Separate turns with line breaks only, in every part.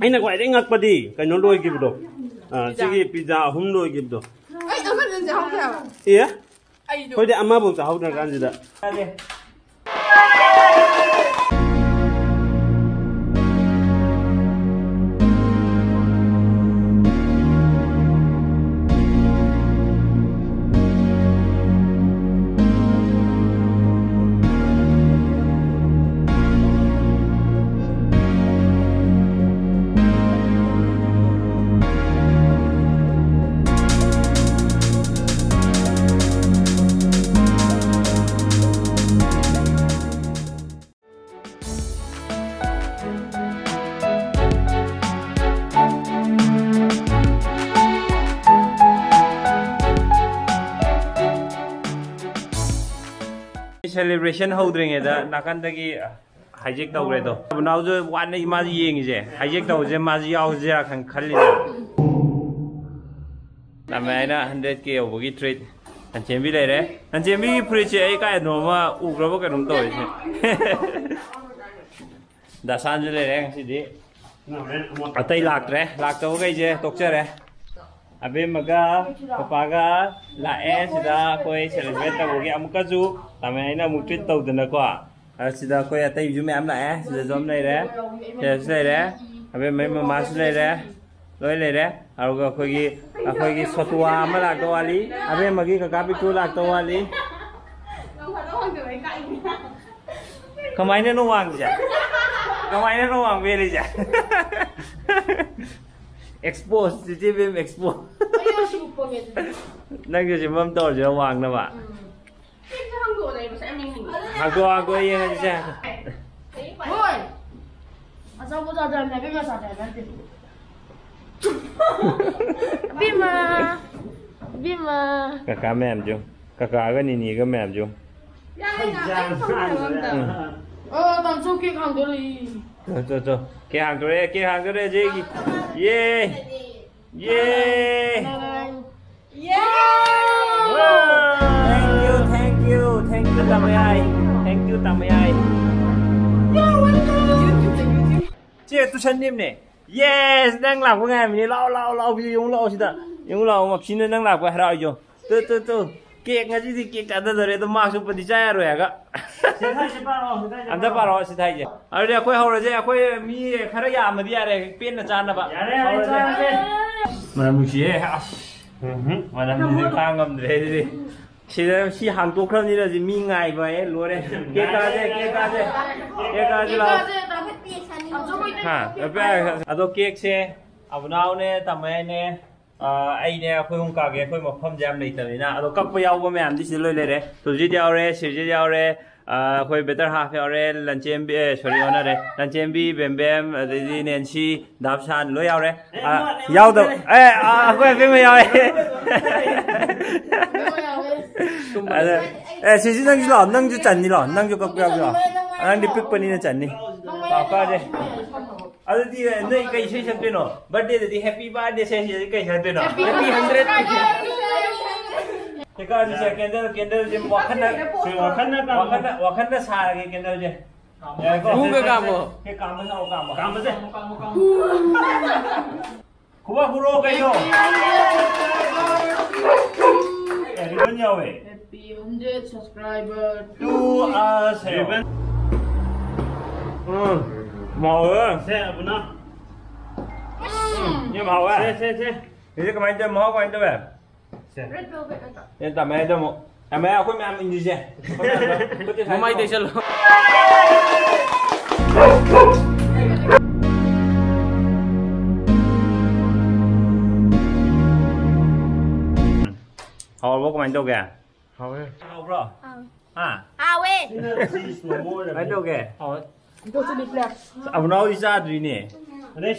ꯑꯩꯅ ꯈ꯭ꯋꯥꯏꯗꯒꯤ ꯉꯛꯄꯗꯤ ꯀꯩꯅꯣ ꯂꯣꯏꯈꯤꯕꯗꯣ ꯁꯤꯒꯤ ꯄꯤꯖꯥ 3 ꯂꯣꯏꯈꯤꯕꯗꯣ ꯑꯦ ꯑꯩꯈꯣꯏꯗꯤ ꯑꯃꯐꯥꯎ ꯆꯥꯍꯧꯗ꯭ꯔꯀꯥꯟꯁꯤꯗ
celebration ꯍꯧꯗ꯭ꯔꯤꯉꯩꯗ ꯅꯥꯀꯟꯗꯒꯤ hijack ꯇꯧꯒ꯭ꯔꯦꯗꯣ ꯕꯅꯥꯎꯁꯨ ꯋꯥꯟꯅ ꯏꯃꯥꯁꯤ ꯌꯦꯡꯉꯤꯁꯦ hijack ꯇꯧꯁꯦ ꯃꯥꯁꯤ ꯌꯥꯎꯁꯤꯔꯥ ꯈꯜꯂꯤꯅꯦ ꯅꯃꯥꯏꯅ 100k ꯌꯧꯕꯒꯤ ꯇ꯭ꯔꯤꯠ ꯅꯟꯆꯦꯝꯕꯤ ꯂꯩꯔꯦ ꯅꯟꯆꯦꯝꯕꯤꯒꯤ ꯐꯨꯔꯤꯠꯁꯦ ꯑꯩ ꯀꯥꯏꯗꯅꯣꯃ ꯎꯈ꯭ꯔꯕ ꯀꯩꯅꯣꯝ ꯇꯧꯔꯤꯁꯦ ꯗꯥꯁꯥꯟꯁꯨ ꯂꯩꯔꯦ ꯉꯁꯤꯗꯤ ꯑꯇꯩ ꯂꯥꯛꯇꯕꯈꯩꯁꯦ ꯇꯣꯛꯆꯔꯦ ꯑꯕꯦꯝꯃꯒ ꯄꯄꯥꯒ ꯂꯥꯛꯑꯦ ꯁꯤꯗ ꯑꯩꯈꯣꯏ ꯁꯦꯂꯦꯕ꯭ꯔꯦꯠ ꯇꯧꯕꯒꯤ ꯑꯃꯨꯛꯀꯁꯨ ꯇꯥꯃꯩꯅ ꯑꯃꯨꯛ ꯇ꯭ꯔꯤꯠ ꯇꯧꯗꯅꯀꯣ ꯁꯤꯗ ꯑꯩꯈꯣꯏ ꯑꯇꯩꯁꯨ ꯃꯌꯥꯝ ꯂꯥꯛꯑꯦ ꯁꯤꯗꯁꯨ ꯑꯃ ꯂꯩꯔꯦ ꯁꯤꯗꯁꯨ ꯂꯩꯔꯦ ꯑꯕꯦꯝꯃꯩ ꯃꯃꯥꯁꯨ ꯂꯩꯔꯦ ꯂꯣꯏ ꯂꯩꯔꯦ ꯑꯗꯨꯒ ꯑꯩꯈꯣꯏꯒꯤ ꯁꯣꯇꯨꯋꯥ ꯑꯃ ꯂꯥꯛꯇꯧ ꯋꯥꯠꯂꯤ ꯑꯕꯦꯝꯃꯒꯤ ꯀꯀꯥ ꯄꯤꯇꯨ ꯂꯥꯛꯇꯧ ꯋꯥꯠꯂꯤ ꯀꯃꯥꯏꯅꯅꯣ ꯋꯥꯡꯉꯤꯁꯦ ꯀꯃꯥꯏꯅꯅꯣ ꯋꯥꯡꯕꯦꯜꯂꯤꯁꯦ expose CCTV expose nang yung simam tol siya wang na ba ako yung ano siya
hoy asa mo sa dyan Bima sa dyan Bima
kakak ma'am jo kakak ka nini ka ma'am jo
tạm số kia hàng đó đi
kia hàng rồi gì yeah yeah thank you Tamayai thank you Tamayai chị tu chân niệm nè yes đang làm cái ngày mình lau vì dùng lau xí ta dùng lau mà xin đang làm cái hào rồi từ kek ngaji di kek ada dari itu masuk pedicaya ro ya kak. Anda paro si thai je. Ada aku haur je aku mi khara ya madi are pen na chan na ba. Mana musi mana mi kangam dre di. Si hang to khram ni la ji mi ngai ba e lo re. Kek ka je la. Ha, apa ado kek se abnao ne tamai ne ai nè khơi không cả cái khơi một phong jam này tới na, rồi các bây giờ mấy anh đi xin lỗi đấy, tôi chỉ giao đấy, chỉ giao đấy, khơi better half giao đấy, lần chém bi, sorry ona đấy, lần chém bi, bem, đi Nancy, đáp san lỗi giao đấy, giao đâu, khơi bem giao đấy, chỉ năng chứ năng chứ chắn đi năng chứ các bây giờ, năng đi pick pani nó chắn đi, cái đấy. Adi nay kay say sabi no birthday di happy birthday say kay sabi no happy 100 teka di sa candle jim wakan na sa ke candle je
Bunga kamu
ke kamu se kuba huro kayo ribbon yawe
happy 100 subscriber
to us ribbon màu xe bữa nó nhưng màu á xe thì cái máy chơi màu của anh tôi về
red velvet
nên tầm em đâu một em bé có mẹ mình gì xe
Mamay tayo siya lo
hầu bố của anh đâu kìa
hầu
bro
we
anh đâu kìa
itu sudah flash
ông nói đi ra rồi nè
đấy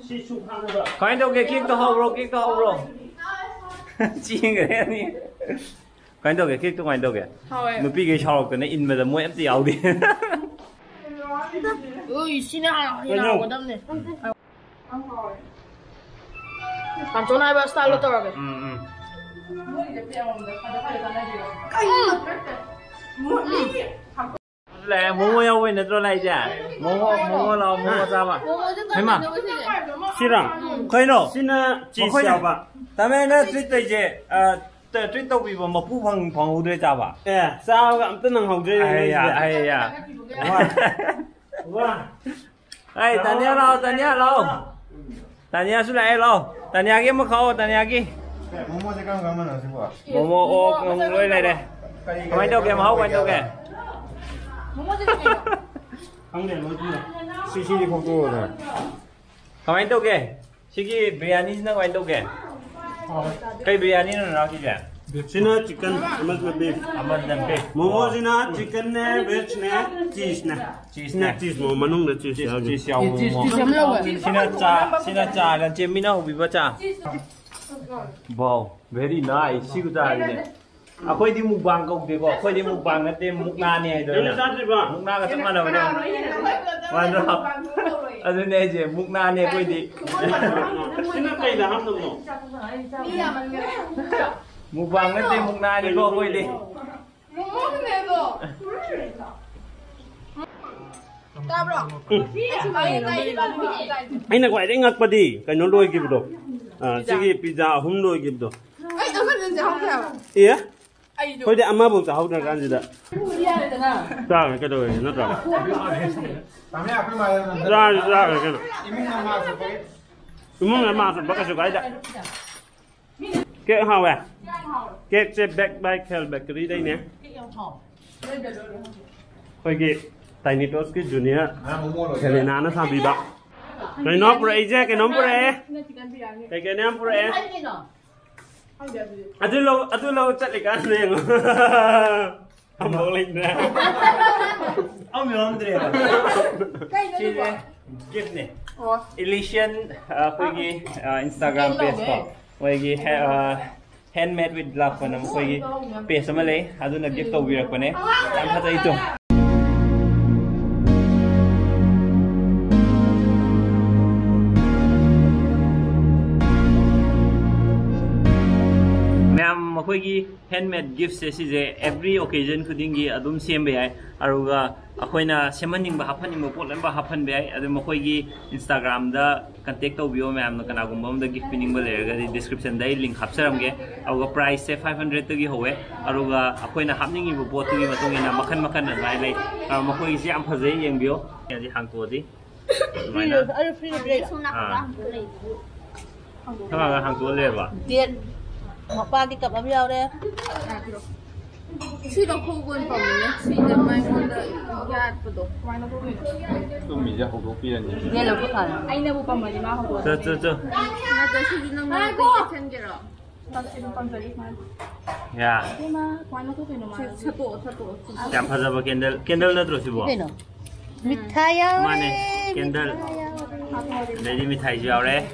si chụp hàng rồi
có anh đâu kìa kick to hầu bro chi người này có anh đâu kìa kick to anh đâu kìa nó bị cái sau cái này in mà mỗi em tiêu đi
ui xin nào của đâm này còn chỗ này bao style to rồi
lẹ mua nhau bên đó lại chả mua lo mua sao mà thấy mà
Sirang.
khơi nổ
Sina chi xiao ba.
ta mẹ nó tuyết đây chứ tuyết đâu bị mà phú phăng phăng hụt đấy chả ba
Sao gặm tên năng hồng dây.
ai à
Wow.
ai Tanya sudah lo Tanya lagi mau kau Tanya lagi
Momo sekarang kamu nasi buah.
Momo ngomong lôi này đây Mày đâu kìa mà hốc anh đâu kìa
Không để nói gì.
Sisi không tu rồi.
Không anh đâu kìa Siki biryani nó anh đâu kìa Cây biryani nó nào kìa
Sina chicken, amas na beef.
Aman dan beef
Momo sina chicken ne, veg ne, cheese ne. Cheese momo manung na cheese.
Cheese xiao momo Sina cha dan chemi na hubi ba cha Wow very nice Siku cha đi nè Akhoi di mukbang kau deh kok akhoi di mukbang nanti mukna ni itu
Ini satu ba.
mukna kat mana mana mana ada ni aja mukna ni akhoi di
Sina kay dah ham no.
mukbang nanti mukna ni kau akhoi di
Aina ko ay ngak pa di. Kano loy gibdo. Sige pizza hum loy gibdo. Iya? Thôi đi ăn mà bụng cháu được ăn gì đấy? Ra cái đồ này nó ra.
Kami apa malam?
Ra cái này.
Ini nama apa?
Chúng là mà bắt cái số cái đấy. Cái hào à? Cái back by Kel Bakery đây nè. Thôi cái Tiny Toast cái junior. Helena nó sang bị bạc. Cái nó bữa ấy chứ, cái nó bữa ấy. Cái nó bữa ấy. Atu lo chat ikan neng. Ambil link dah.
ông nhớ gì vậy chị gift này Elysian cái Instagram page ko cái handmade with love ko nam cái page mà lấy adu na gift to wear ko ne ang hata ito अखोई handmade gifts से every occasion खुदिंगी अदुम सेम बे अरुगा अखोइना सेमनिंग बा हाफनिंग पोट लंबा हाफन बे अदु मखोइगी Instagram दा कांटेक्ट तौबियो मैम न कनागुम बम दा गिफ्ट पिनिंग बा लेरगा डिस्क्रिप्शन दा लिंक हापसरमगे अरुगा प्राइस से 500 तगी होवे अरुगा अखोइना हापनिंगी बो पोट तुगी मतोंगिना मखन मखन नाइ lai मखोइ से याम फजै येंबियो यादि हांगतोदि
फ्री ब्रेड
थमा हांगतो लेबा
tiền một ba đi cặp ấm nhau đây
Chị nó không quên phòng nhé, chị được mai con đợi ra của tổ mai nó không
Tôi mình ra không có tiền nhỉ?
nghe là có phải
anh đâu phòng mà đi mà không có
저
nó tới chị nó nói cái chân kia rồi con chị con phải đi mai
야
nhưng mà mai nó có thể nó mà thật tổ
ям 파자바 캔들 나 들어시보
cái nào 미ठा이야
마네 캔들 레디 미ठा이 지아래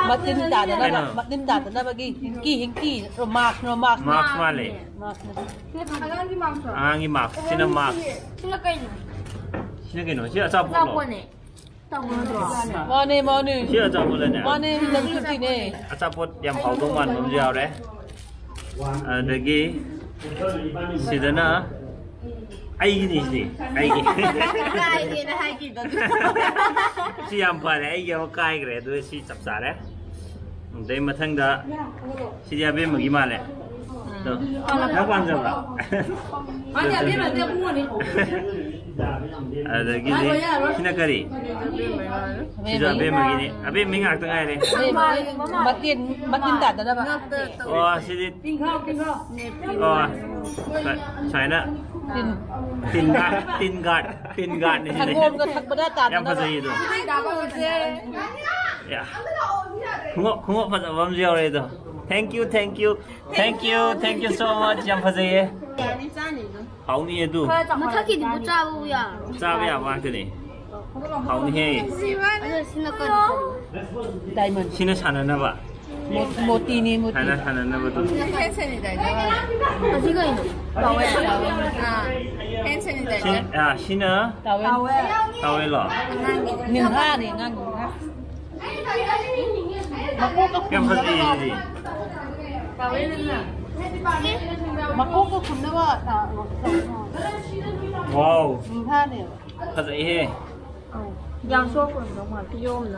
mặt tin đạn đó là mặt tin đạn đó là cái rồi mark
Max male
anh đi mang rồi
angi Max sina Max
sila kayo
sina kino siya sa
tao
pulo
quên này tao quên rồi
money
siya sa pulo na
money lần thứ gì nè
asapot yam phau tong man mom jiaw dagi sidana ai ni si ai
ai đi nó hay kịp đó
si yam pa le ai yo kai gre do si chap sa le dei mathang da si ya be magi ma le to na kwan ja ba
anh nhà biết là tiêu mua đi
dagi ni sina kari si ja be magi ni abe mingak tang ai le
mặt tin đạn đó là
oh si di
kinh khao
oh China tin gạt này
thằng ngôn có thằng bớt đạn
em phải gì rồi
anh đã bao giờ
ya không có phải làm gì rồi đó thank you so much em phải gì hậu ni du
nó thắc gì cũng cha bu ya
cha bây giờ mang cái này hậu ni he
anh xin nó coi
diamond
xin chana na ba
moti ni moti
chana na ba tu
펜션이 되죠 어디가 있노 나와요 펜션이 되죠
à xin tao lo
miếng ha này ngang
em phải gì
马公公看到吧？
哇哦，
你看的。
他是哎。
杨说过的话，比我们的。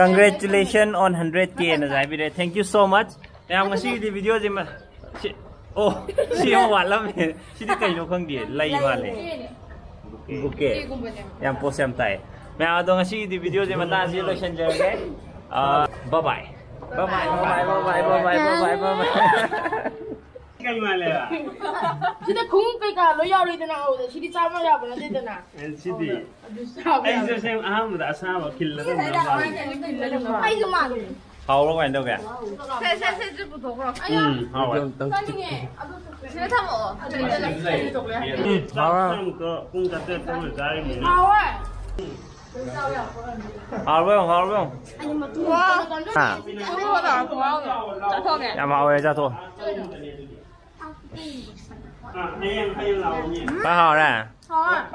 Congratulations on 100k นะจ๊ะพี่เด Thank you so much แล้วมาชี้ดีวิดีโอจิมาโอ้ชี้มาวันแล้วมั้ยชี้ที่ไกลโลคังดีไล่มาเลยโอเคยังโพสยังไต่แม่เอาตรงชี้ดีวิดีโอจิมาตาซีโลชั่นเจอกันบ๊ายบายบ๊ายบายบ๊ายบายบ๊ายบายบ๊ายบายบ๊ายบาย
干嘛来啊？
现在空这个都要了的呢，我的，现在咱们要不能的呢。
是的。哎，就是俺们的啥吧，吃了都没有。
哎呀妈的！
好了，关掉呗。
这只不多了。哎呀，
好玩。
干净哎，现在他们哦，对对对。
好啊。上个公家在他们家里面。
好哎。
好不用，好不用。
哎呀妈，哇！
啊。
我哪不好的？咋做的？
要么我也加多。
啊，还有老年。
蛮好的。
好啊。